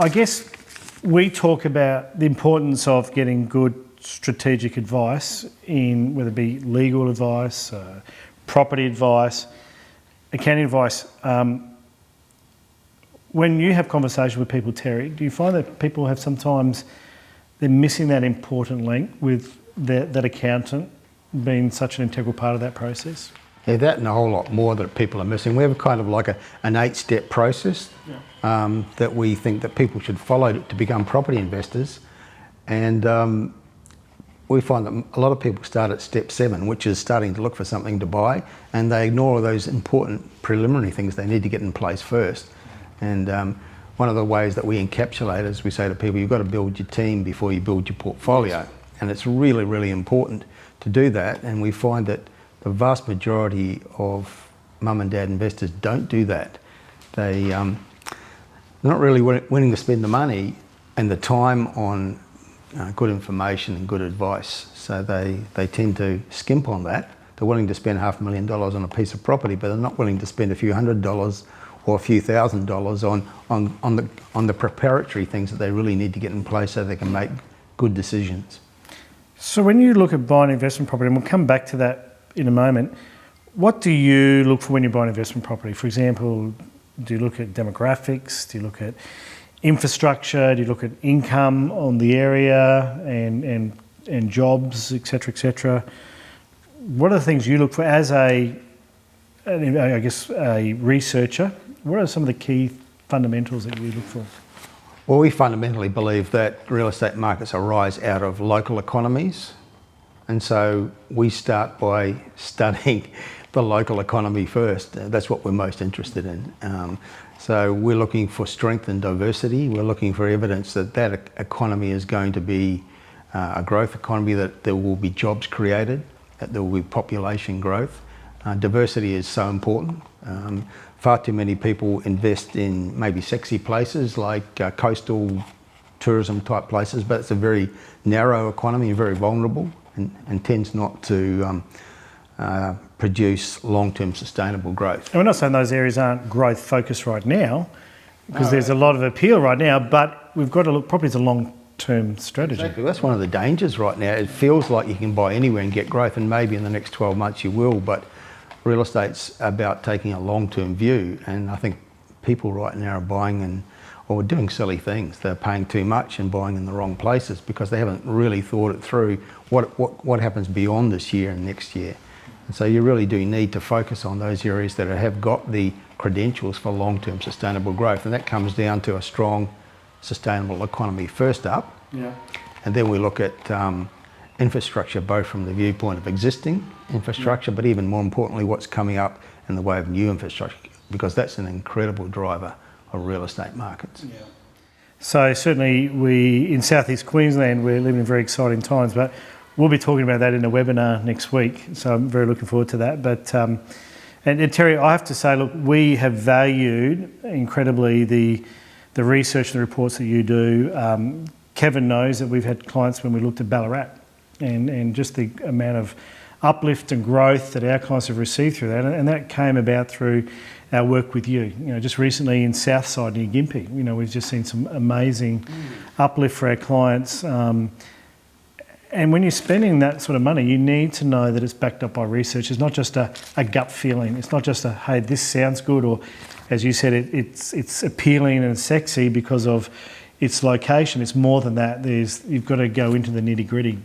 I guess we talk about the importance of getting good strategic advice in whether it be legal advice, property advice, accounting advice. When you have conversations with people, Terry, do you find that people have sometimes they're missing that important link with that accountant being such an integral part of that process? Yeah, that and a whole lot more that people are missing. We have kind of like an 8-step process that we think that people should follow to become property investors. And we find that a lot of people start at step 7, which is starting to look for something to buy, and they ignore those important preliminary things they need to get in place first. And one of the ways that we encapsulate is we say to people, you've got to build your team before you build your portfolio. And it's really, really important to do that. And we find that the vast majority of mum and dad investors don't do that. They're not really willing to spend the money and the time on good information and good advice. So they tend to skimp on that. They're willing to spend $500,000 on a piece of property, but they're not willing to spend a few $100s or a few $1,000s on the preparatory things that they really need to get in place so they can make good decisions. So when you look at buying investment property, and we'll come back to that in a moment, what do you look for when you buy an investment property? For example, do you look at demographics? Do you look at infrastructure? Do you look at income on the area and jobs, etc., etc.? What are the things you look for as a researcher? What are some of the key fundamentals that you look for? Well, we fundamentally believe that real estate markets arise out of local economies. And so we start by studying the local economy first. That's what we're most interested in. So we're looking for strength and diversity. We're looking for evidence that that economy is going to be a growth economy, that there will be jobs created, that there will be population growth. Diversity is so important. Far too many people invest in maybe sexy places like coastal tourism type places, but it's a very narrow economy, very vulnerable, and tends not to produce long-term sustainable growth. And we're not saying those areas aren't growth focused right now, because there's a lot of appeal right now, but we've got to look, property is a long-term strategy. Exactly. That's one of the dangers right now. It feels like you can buy anywhere and get growth, and maybe in the next 12 months you will, but real estate's about taking a long-term view, and I think people right now are buying or doing silly things. They're paying too much and buying in the wrong places because they haven't really thought it through what happens beyond this year and next year. And so you really do need to focus on those areas that have got the credentials for long-term sustainable growth, and that comes down to a strong, sustainable economy first up. Yeah. And then we look at infrastructure, both from the viewpoint of existing infrastructure, but even more importantly, what's coming up in the way of new infrastructure, because that's an incredible driver of real estate markets. Yeah. So certainly in Southeast Queensland, we're living in very exciting times, but we'll be talking about that in a webinar next week. So I'm very looking forward to that. But and Terry, I have to say, look, we have valued incredibly the research and the reports that you do. Kevin knows that we've had clients when we looked at Ballarat and just the amount of uplift and growth that our clients have received through that, and that came about through our work with you. You know, just recently in Southside near Gympie, you know, we've just seen some amazing uplift for our clients. And when you're spending that sort of money, you need to know that it's backed up by research. It's not just a gut feeling. It's not just hey, this sounds good, or as you said, it's appealing and sexy because of its location. It's more than that. You've got to go into the nitty-gritty.